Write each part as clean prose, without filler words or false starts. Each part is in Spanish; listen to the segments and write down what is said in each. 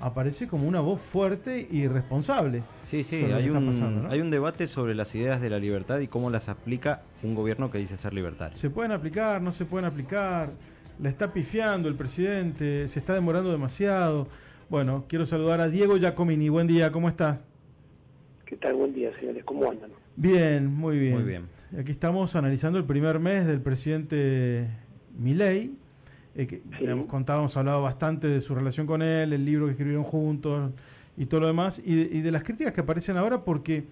aparece como una voz fuerte y responsable. Sí, hay un debate sobre las ideas de la libertad y cómo las aplica un gobierno que dice ser libertario. ¿Se pueden aplicar? ¿No se pueden aplicar? ¿La está pifiando el presidente? ¿Se está demorando demasiado? Bueno, quiero saludar a Diego Giacomini. Buen día, ¿cómo estás? ¿Qué tal? Buen día, señores. ¿Cómo andan? Bien, muy bien. Muy bien. Aquí estamos analizando el primer mes del presidente Milei. Sí. Hemos hablado bastante de su relación con él, el libro que escribieron juntos y todo lo demás, y de las críticas que aparecen ahora, porque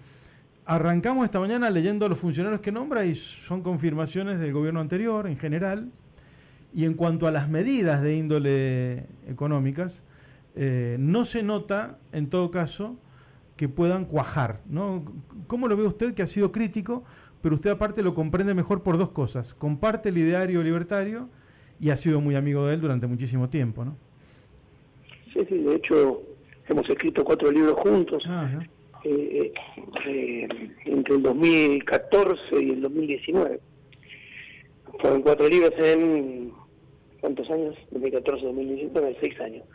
arrancamos esta mañana leyendo a los funcionarios que nombra y son confirmaciones del gobierno anterior en general. Y en cuanto a las medidas de índole económicas, no se nota, en todo caso, que puedan cuajar, ¿no? ¿Cómo lo ve usted, que ha sido crítico, pero usted aparte lo comprende mejor por dos cosas? Comparte el ideario libertario y ha sido muy amigo de él durante muchísimo tiempo, ¿no? Sí, de hecho, hemos escrito 4 libros juntos, ¿No? entre el 2014 y el 2019. Fueron 4 libros en... ¿cuántos años? 2014, 2019, 6 años.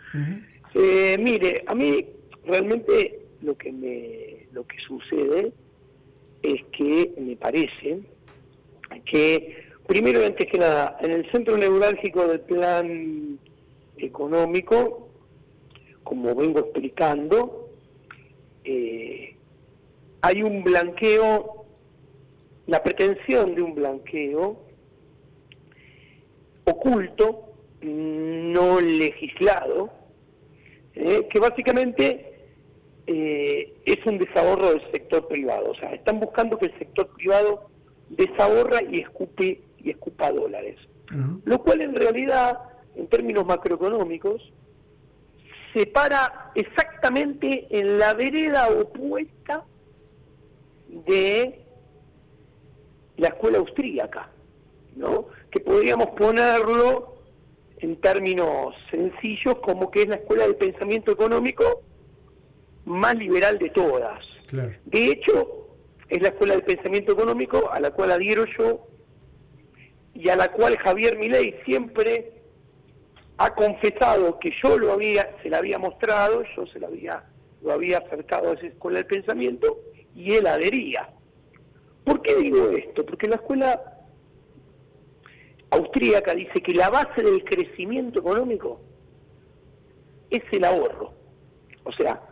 Mire, a mí realmente lo que sucede es que me parece que, primero y antes que nada, en el centro neurálgico del plan económico, como vengo explicando, hay un blanqueo, la pretensión de un blanqueo oculto, no legislado, que básicamente es un desahorro del sector privado. O sea, están buscando que el sector privado desahorra y escupa dólares. Lo cual en realidad, en términos macroeconómicos, se para exactamente en la vereda opuesta de la escuela austríaca, ¿no? Que podríamos ponerlo en términos sencillos como que es la escuela del pensamiento económico más liberal de todas. Claro. De hecho, es la escuela del pensamiento económico a la cual adhiero yo y a la cual Javier Milei siempre ha confesado que yo se la había mostrado, yo lo había acercado a esa escuela del pensamiento y él adhería. ¿Por qué digo esto? Porque la escuela austríaca dice que la base del crecimiento económico es el ahorro. O sea,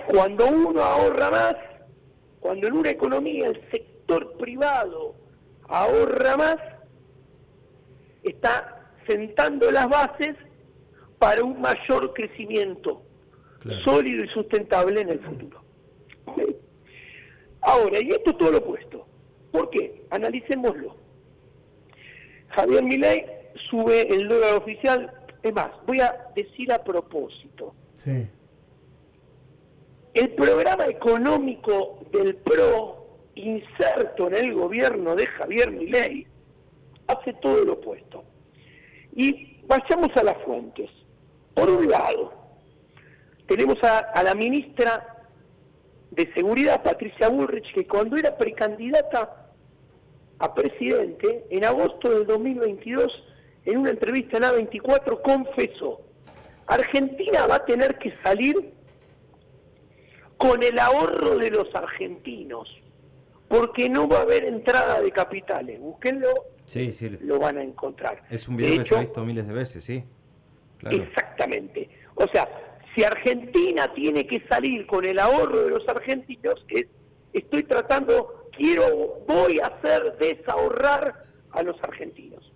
cuando uno ahorra más, cuando en una economía el sector privado ahorra más, está sentando las bases para un mayor crecimiento sólido y sustentable en el futuro. ¿Okay? Ahora, y esto es todo lo opuesto. ¿Por qué? Analicémoslo. Javier Milei sube el dólar oficial. Es más, voy a decir a propósito. Sí. El programa económico del PRO, inserto en el gobierno de Javier Milei, hace todo lo opuesto. Y vayamos a las fuentes. Por un lado, tenemos a la ministra de Seguridad, Patricia Bullrich, que cuando era precandidata a presidente, en agosto del 2022, en una entrevista en A24, confesó: Argentina va a tener que salir con el ahorro de los argentinos, porque no va a haber entrada de capitales. Búsquenlo, sí. Lo van a encontrar. Es un video que se ha visto miles de veces, sí. Claro. Exactamente. O sea, si Argentina tiene que salir con el ahorro de los argentinos, voy a hacer desahorrar a los argentinos,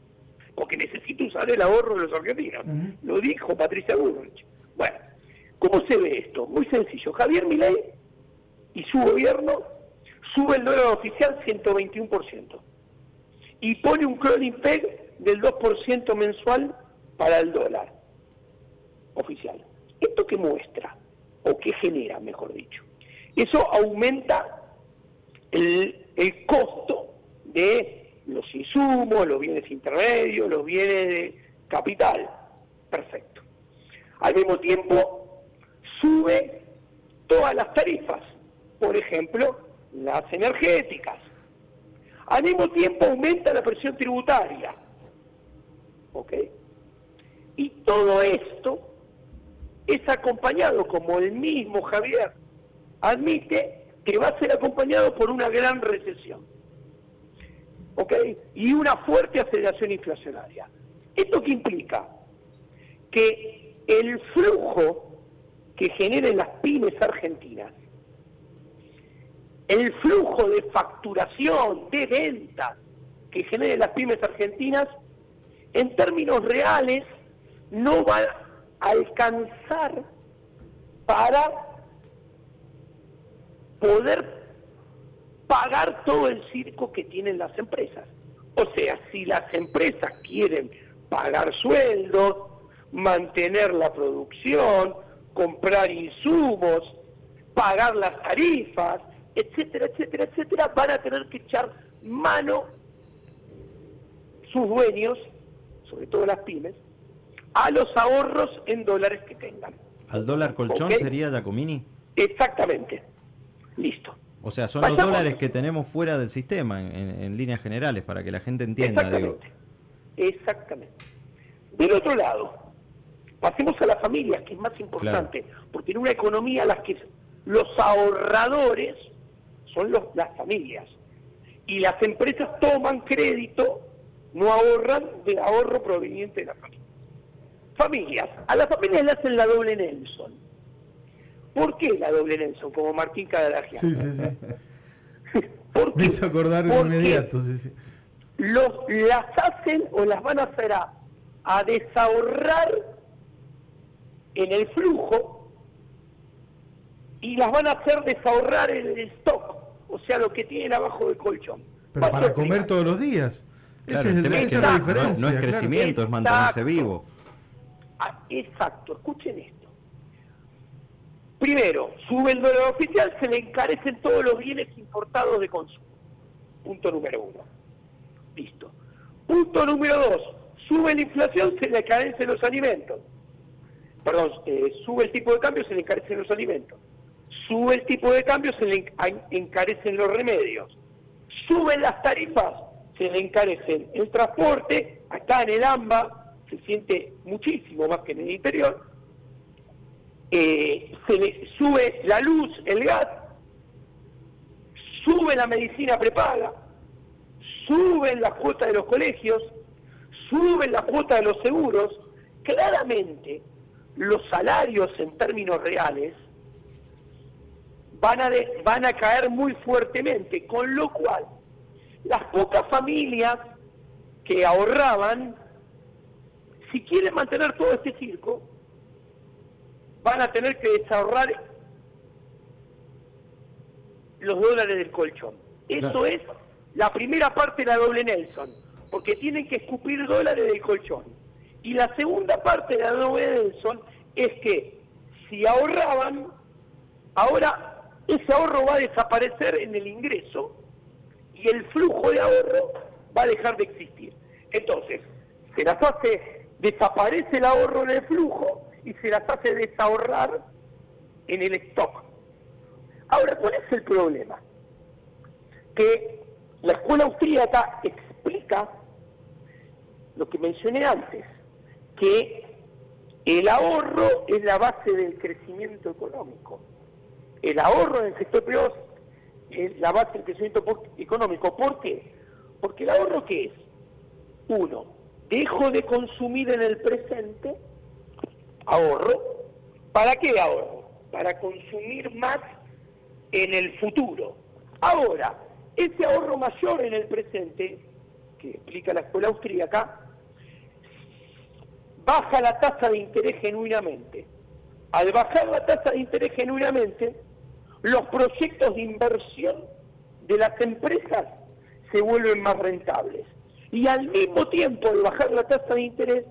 porque necesito usar el ahorro de los argentinos. Lo dijo Patricia Bullrich. Bueno, ¿cómo se ve esto? Muy sencillo. Javier Milei y su gobierno sube el dólar oficial 121% y pone un crawling peg del 2% mensual para el dólar oficial. ¿Esto qué muestra? ¿O qué genera, mejor dicho? Eso aumenta el costo de los insumos, los bienes intermedios, los bienes de capital. Perfecto. Al mismo tiempo, sube todas las tarifas, por ejemplo, las energéticas. Al mismo tiempo, aumenta la presión tributaria. ¿Ok? Y todo esto es acompañado, como el mismo Javier admite, que va a ser acompañado por una gran recesión, ¿ok? Y una fuerte aceleración inflacionaria. ¿Esto qué implica? Que el flujo que generen las pymes argentinas, el flujo de facturación, de ventas que generen las pymes argentinas, en términos reales, no va a alcanzar para poder pagar todo el circo que tienen las empresas. O sea, si las empresas quieren pagar sueldos, mantener la producción, comprar insumos, pagar las tarifas, etcétera, etcétera, etcétera, van a tener que echar mano sus dueños, sobre todo las pymes, a los ahorros en dólares que tengan. ¿Al dólar colchón sería, Giacomini? Exactamente. Listo. O sea, son los dólares que tenemos fuera del sistema, en líneas generales, para que la gente entienda. Exactamente. Exactamente. Del otro lado, pasemos a las familias, que es más importante, porque en una economía las que los ahorradores son las familias, y las empresas toman crédito, no ahorran del ahorro proveniente de la familia. Familias, a las familias le hacen la doble Nelson. ¿Por qué la doble Nelson? Como Martín Cadaragian. Sí, sí, sí. ¿Por qué? Me hizo acordar de inmediato, sí, sí. Las hacen o las van a hacer a desahorrar en el flujo y las van a hacer desahorrar en el stock, o sea, lo que tienen abajo del colchón. Pero para comer todos los días. Claro, esa es la diferencia. No es crecimiento, claro. Es mantenerse vivo. Exacto, escuchen esto. Primero, sube el dólar oficial, se le encarecen todos los bienes importados de consumo. Punto número 1. Listo. Punto número 2, sube la inflación, se le encarecen los alimentos. Perdón, sube el tipo de cambio, se le encarecen los alimentos. Sube el tipo de cambio, se le encarecen los remedios. Suben las tarifas, se le encarecen el transporte. Acá en el AMBA se siente muchísimo más que en el interior. Se le sube la luz, el gas, sube la medicina prepaga, suben las cuotas de los colegios, suben la cuota de los seguros. Claramente, los salarios en términos reales van a caer muy fuertemente, con lo cual las pocas familias que ahorraban, si quieren mantener todo este circo, van a tener que desahorrar los dólares del colchón. Eso es la primera parte de la doble Nelson, porque tienen que escupir dólares del colchón. Y la segunda parte de la doble Nelson es que si ahorraban, ahora ese ahorro va a desaparecer en el ingreso y el flujo de ahorro va a dejar de existir. Entonces, se las hace, desaparece el ahorro en el flujo y se las hace desahorrar en el stock. Ahora, ¿cuál es el problema? Que la escuela austríaca explica lo que mencioné antes, que el ahorro es la base del crecimiento económico. El ahorro en el sector privado es la base del crecimiento económico. ¿Por qué? Porque el ahorro, ¿qué es? Uno, dejo de consumir en el presente, ahorro. ¿Para qué ahorro? Para consumir más en el futuro. Ahora, ese ahorro mayor en el presente, que explica la escuela austríaca, baja la tasa de interés genuinamente. Al bajar la tasa de interés genuinamente, los proyectos de inversión de las empresas se vuelven más rentables. Y al mismo tiempo, al bajar la tasa de interés,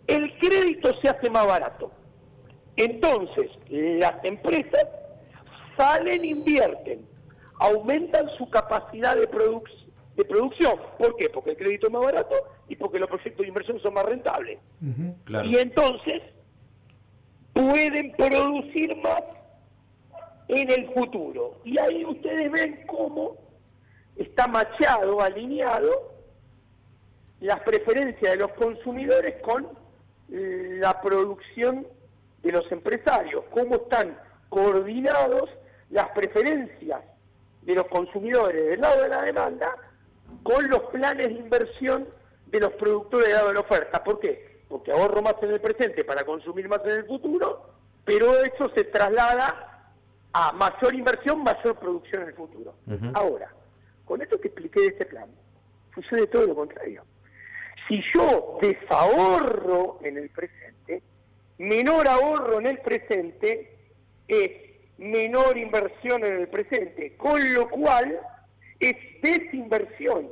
el crédito se hace más barato. Entonces, las empresas salen, invierten, aumentan su capacidad de producción. ¿Por qué? Porque el crédito es más barato y porque los proyectos de inversión son más rentables. Claro. Y entonces pueden producir más en el futuro. Y ahí ustedes ven cómo está machado, alineado, las preferencias de los consumidores con la producción de los empresarios, cómo están coordinados las preferencias de los consumidores del lado de la demanda con los planes de inversión de los productores del lado de la oferta. ¿Por qué? Porque ahorro más en el presente para consumir más en el futuro, pero eso se traslada a mayor inversión, mayor producción en el futuro. Ahora, con esto que expliqué de este plan, sucede todo lo contrario. Si yo desahorro en el presente, menor ahorro en el presente es menor inversión en el presente, con lo cual es desinversión,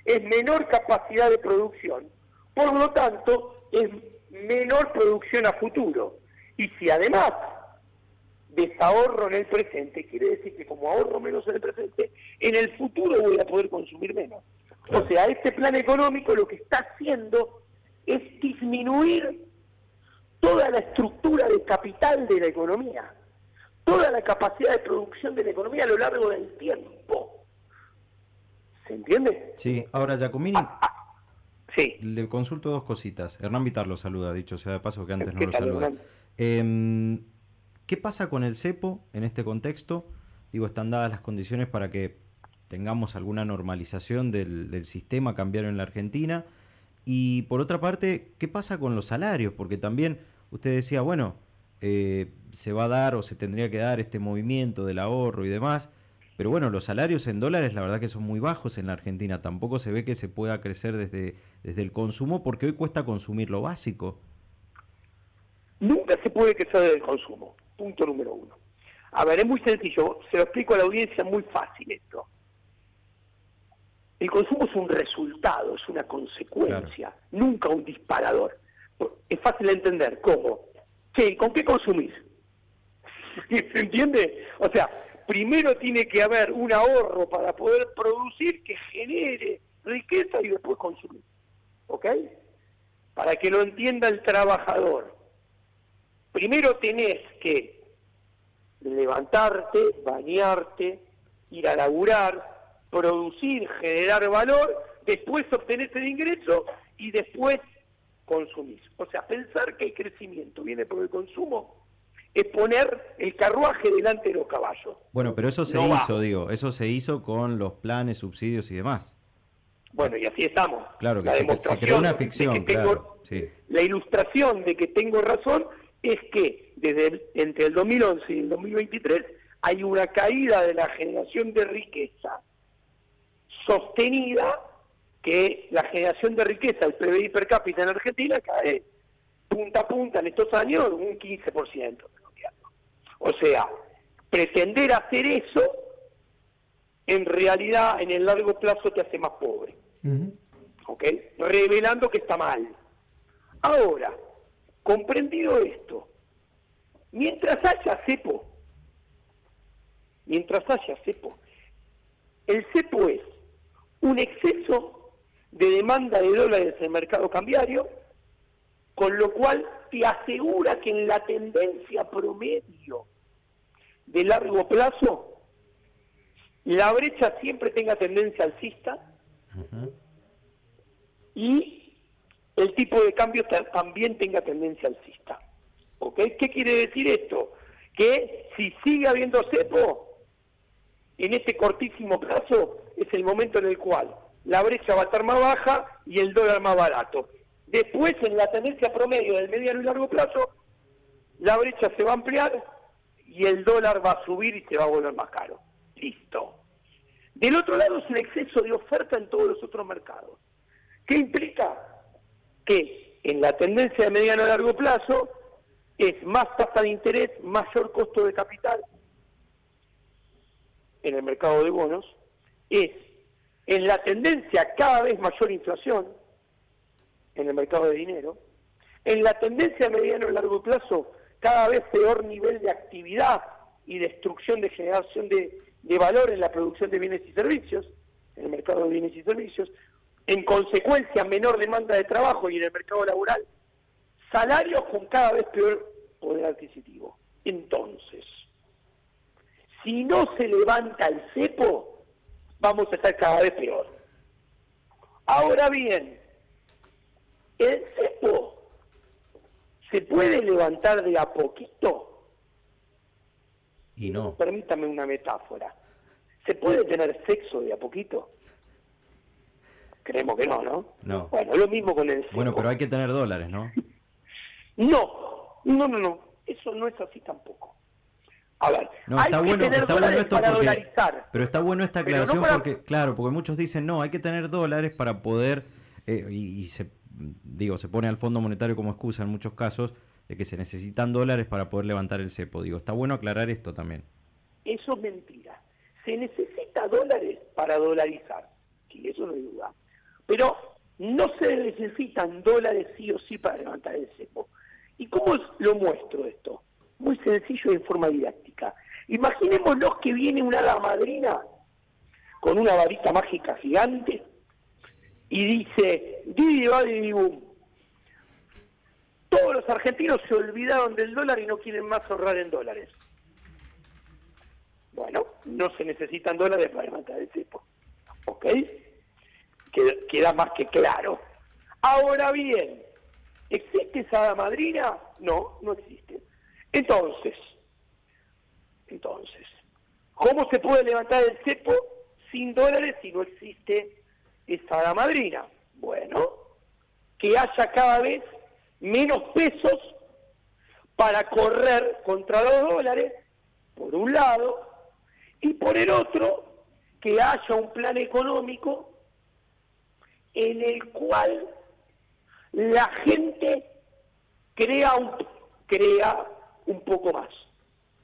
es menor capacidad de producción, por lo tanto es menor producción a futuro. Y si además desahorro en el presente, quiere decir que como ahorro menos en el presente, en el futuro voy a poder consumir menos. Claro. O sea, este plan económico lo que está haciendo es disminuir toda la estructura de capital de la economía, toda la capacidad de producción de la economía a lo largo del tiempo. ¿Se entiende? Sí, ahora Giacomini, sí. Le consulto dos cositas. Hernán Vitar lo saluda, dicho sea de paso que antes no lo saluda. ¿Qué pasa con el cepo en este contexto? Digo, están dadas las condiciones para que tengamos alguna normalización del sistema cambiario en la Argentina. Y por otra parte, ¿qué pasa con los salarios? Porque también usted decía, bueno, se va a dar o se tendría que dar este movimiento del ahorro y demás, pero bueno, los salarios en dólares la verdad que son muy bajos en la Argentina. Tampoco se ve que se pueda crecer desde el consumo, porque hoy cuesta consumir lo básico. Nunca se puede crecer desde el consumo, punto número uno. A ver, es muy sencillo, se lo explico a la audiencia, muy fácil esto. El consumo es un resultado, es una consecuencia, claro, nunca un disparador. Es fácil de entender, ¿cómo? Che, ¿con qué consumís? ¿Se entiende? O sea, primero tiene que haber un ahorro para poder producir que genere riqueza y después consumir. ¿Ok? Para que lo entienda el trabajador. Primero tenés que levantarte, bañarte, ir a laburar, producir, generar valor, después obtenés el ingreso y después consumís. O sea, pensar que el crecimiento viene por el consumo es poner el carruaje delante de los caballos. Bueno, pero eso se hizo, digo, eso se hizo con los planes, subsidios y demás. Bueno, y así estamos. Claro que se creó una ficción, claro. Sí. La ilustración de que tengo razón es que entre el 2011 y el 2023 hay una caída de la generación de riqueza sostenida, que la generación de riqueza, el PBI per cápita en Argentina, cae punta a punta en estos años un 15%. O sea, pretender hacer eso, en realidad, en el largo plazo te hace más pobre. ¿Ok? Revelando que está mal. Ahora, comprendido esto, mientras haya cepo, el cepo es un exceso de demanda de dólares en el mercado cambiario, con lo cual te asegura que en la tendencia promedio de largo plazo la brecha siempre tenga tendencia alcista y el tipo de cambio también tenga tendencia alcista. ¿Ok? ¿Qué quiere decir esto? Que si sigue habiendo cepo, en este cortísimo plazo es el momento en el cual la brecha va a estar más baja y el dólar más barato. Después, en la tendencia promedio del mediano y largo plazo, la brecha se va a ampliar y el dólar va a subir y se va a volver más caro. Listo. Del otro lado es el exceso de oferta en todos los otros mercados. ¿Qué implica? Que en la tendencia de mediano y largo plazo es más tasa de interés, mayor costo de capital en el mercado de bonos, es en la tendencia cada vez mayor inflación en el mercado de dinero, en la tendencia de mediano y largo plazo cada vez peor nivel de actividad y destrucción de generación de valor en la producción de bienes y servicios, en el mercado de bienes y servicios, en consecuencia menor demanda de trabajo y en el mercado laboral, salarios con cada vez peor poder adquisitivo. Entonces, si no se levanta el cepo, vamos a estar cada vez peor. Ahora bien, el cepo ¿Se puede levantar de a poquito? Y no. Permítame una metáfora. ¿Se puede tener sexo de a poquito? Creemos que no, ¿no? No. Bueno, lo mismo con el cepo. Bueno, pero hay que tener dólares, ¿no? No. Eso no es así tampoco. A ver, No, hay está que bueno, tener está dólares bueno esto para porque, dolarizar. pero está bueno esta Pero no aclaración para- porque, claro, porque muchos dicen, no, hay que tener dólares para poder, y se pone al Fondo Monetario como excusa en muchos casos, de que se necesitan dólares para poder levantar el cepo. Digo, está bueno aclarar esto también. Eso es mentira. Se necesita dólares para dolarizar, sí, eso no hay duda. Pero no se necesitan dólares sí o sí para levantar el cepo. ¿Y cómo lo muestro esto? Muy sencillo y en forma didáctica. Imaginémonos que viene una hada madrina con una varita mágica gigante y dice, Didi, va, Didi, bum. Todos los argentinos se olvidaron del dólar y no quieren más ahorrar en dólares. Bueno, no se necesitan dólares para levantar el cepo. ¿Ok? Queda más que claro. Ahora bien, ¿existe esa hada madrina? No existe. Entonces, ¿cómo se puede levantar el cepo sin dólares si no existe esa hada madrina? Bueno, que haya cada vez menos pesos para correr contra los dólares, por un lado, y por el otro, que haya un plan económico en el cual la gente crea un poco más.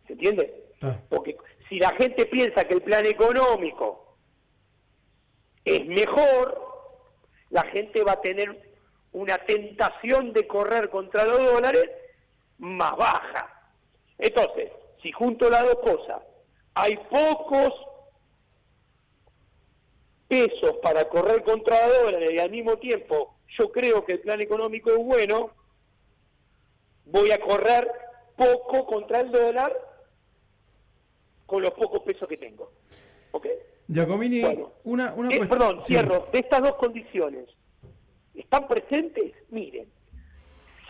¿Se entiende? Porque si la gente piensa que el plan económico es mejor, la gente va a tener una tentación de correr contra los dólares más baja. Entonces, si junto las dos cosas, hay pocos pesos para correr contra los dólares y al mismo tiempo yo creo que el plan económico es bueno, voy a correr poco contra el dólar con los pocos pesos que tengo. ¿Ok? Giacomini, Bueno, una perdón, sí. cierro. De estas dos condiciones, ¿están presentes? Miren,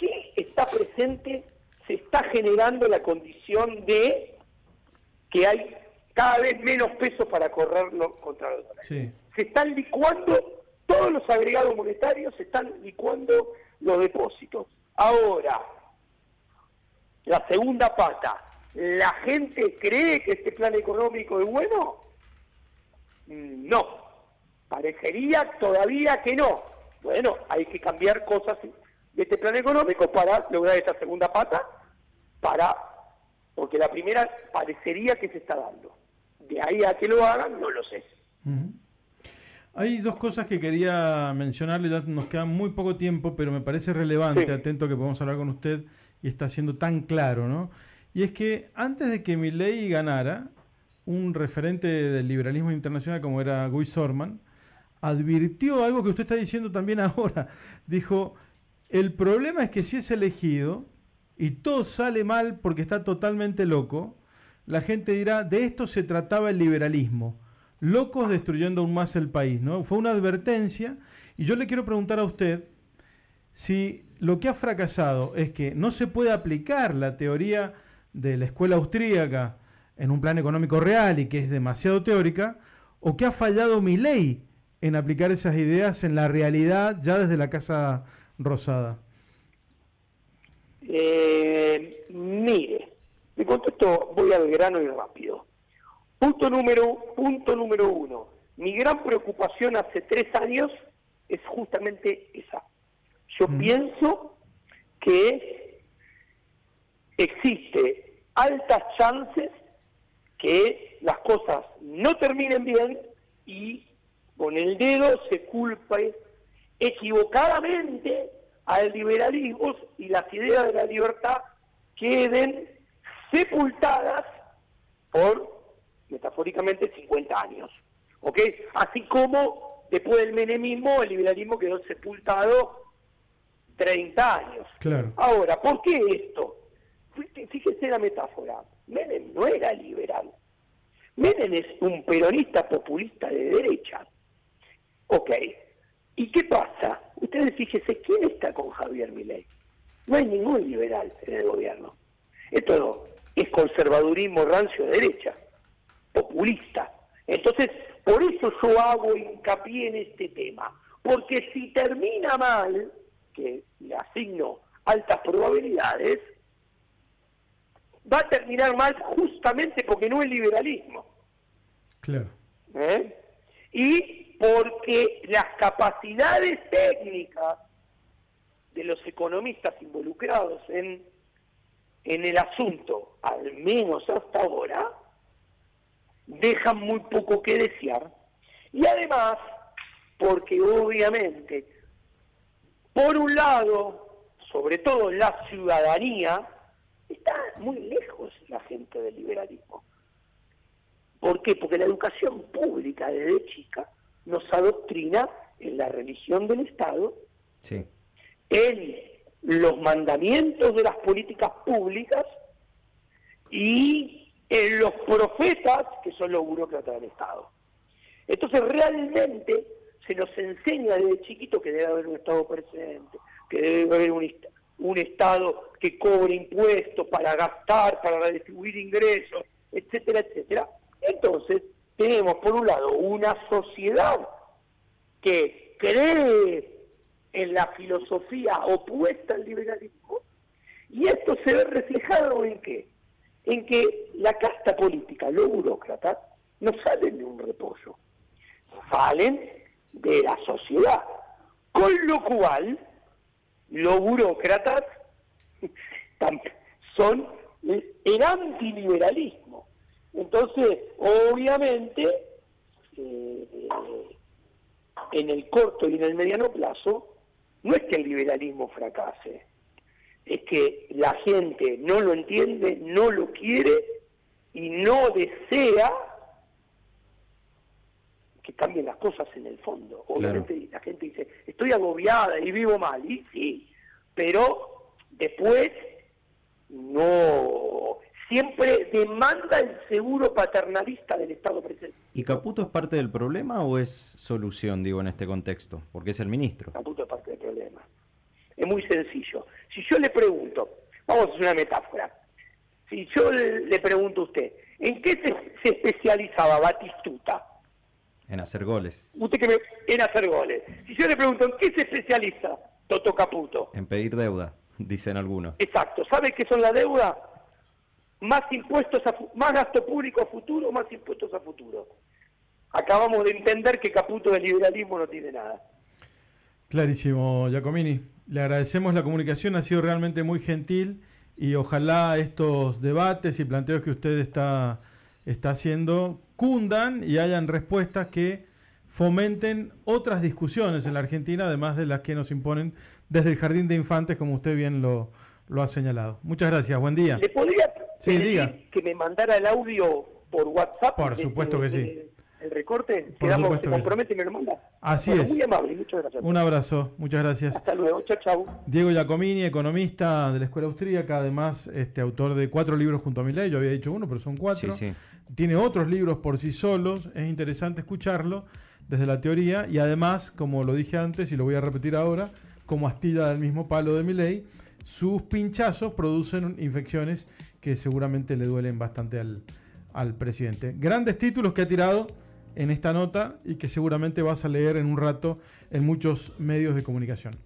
si está presente, se está generando la condición de que hay cada vez menos pesos para correrlo contra los dólares. Sí. Se están licuando todos los agregados monetarios, se están licuando los depósitos. Ahora, la segunda pata, ¿la gente cree que este plan económico es bueno? No, parecería todavía que no. Bueno, hay que cambiar cosas de este plan económico para lograr esta segunda pata, porque la primera parecería que se está dando. De ahí a que lo hagan, no lo sé. Uh-huh. Hay dos cosas que quería mencionarle, ya nos queda muy poco tiempo, pero me parece relevante, Sí. atento que podamos hablar con usted y está siendo tan claro, ¿no? Y es que antes de que Milei ganara, un referente del liberalismo internacional como era Guy Sorman, advirtió algo que usted está diciendo también ahora. Dijo, el problema es que si es elegido y todo sale mal porque está totalmente loco, la gente dirá, de esto se trataba el liberalismo. Locos destruyendo aún más el país, ¿no? Fue una advertencia y yo le quiero preguntar a usted si lo que ha fracasado es que no se puede aplicar la teoría de la escuela austríaca en un plan económico real y que es demasiado teórica, o que ha fallado Milei en aplicar esas ideas en la realidad ya desde la Casa Rosada. Mire, me contesto, voy al grano y rápido. Punto número uno. Mi gran preocupación hace 3 años es justamente esa. Yo pienso que existe altas chances que las cosas no terminen bien y con el dedo se culpe equivocadamente al liberalismo y las ideas de la libertad queden sepultadas por, metafóricamente, 50 años. ¿Ok? Así como después del menemismo el liberalismo quedó sepultado 30 años. Claro. Ahora, ¿por qué esto? Fíjese la metáfora. Menem no era liberal. Menem es un peronista populista de derecha. Ok. ¿Y qué pasa? Ustedes fíjense, ¿quién está con Javier Milei? No hay ningún liberal en el gobierno. Esto es conservadurismo rancio de derecha, populista. Entonces, por eso yo hago hincapié en este tema. Porque si termina mal, que le asigno altas probabilidades, va a terminar mal justamente porque no es liberalismo. Claro. Y porque las capacidades técnicas de los economistas involucrados en el asunto, al menos hasta ahora, dejan muy poco que desear. Y además, porque obviamente, por un lado, sobre todo la ciudadanía, está muy lejos la gente del liberalismo. ¿Por qué? Porque la educación pública desde chica nos adoctrina en la religión del Estado, sí, en los mandamientos de las políticas públicas y en los profetas, que son los burócratas del Estado. Entonces realmente se nos enseña desde chiquito que debe haber un Estado presente, que debe haber un Estado que cobre impuestos para gastar, para redistribuir ingresos, etcétera, etcétera. Entonces tenemos por un lado una sociedad que cree en la filosofía opuesta al liberalismo, y esto se ve reflejado ¿en qué? En que la casta política, los burócratas, no salen de un repollo, salen de la sociedad, con lo cual los burócratas son el antiliberalismo. Entonces, obviamente, en el corto y en el mediano plazo, no es que el liberalismo fracase, es que la gente no lo entiende, no lo quiere y no desea que cambien las cosas en el fondo. Obviamente claro. La gente dice, estoy agobiada y vivo mal, y sí, pero después no, siempre demanda el seguro paternalista del Estado presente. ¿Y Caputo es parte del problema o es solución, digo, en este contexto? Porque es el ministro. Caputo es parte del problema. Es muy sencillo. Si yo le pregunto, vamos a hacer una metáfora, si yo le pregunto a usted, ¿en qué se especializaba Batistuta? En hacer goles. En hacer goles. Si yo le pregunto, ¿en qué se especializa Toto Caputo? En pedir deuda, dicen algunos. Exacto. ¿Sabe qué son la deuda? Más impuestos, más gasto público a futuro, más impuestos a futuro. Acabamos de entender que Caputo del liberalismo no tiene nada. Clarísimo, Giacomini. Le agradecemos la comunicación, ha sido realmente muy gentil y ojalá estos debates y planteos que usted está haciendo cundan y hayan respuestas que fomenten otras discusiones en la Argentina, además de las que nos imponen desde el Jardín de Infantes, como usted bien lo ha señalado. Muchas gracias, buen día. ¿Le podría pedir que me mandara el audio por WhatsApp? Por supuesto que sí. El recorte, se compromete y me lo manda. Así es. Muy amable, muchas gracias. Un abrazo, muchas gracias. Hasta luego, chao, chao. Diego Giacomini, economista de la Escuela Austríaca, además autor de 4 libros junto a Milei, yo había dicho 1, pero son 4. Sí, sí. Tiene otros libros por sí solos, es interesante escucharlo desde la teoría y además, como lo dije antes y lo voy a repetir ahora, como astilla del mismo palo de Milei, sus pinchazos producen infecciones que seguramente le duelen bastante al presidente. Grandes títulos que ha tirado en esta nota y que seguramente vas a leer en un rato en muchos medios de comunicación.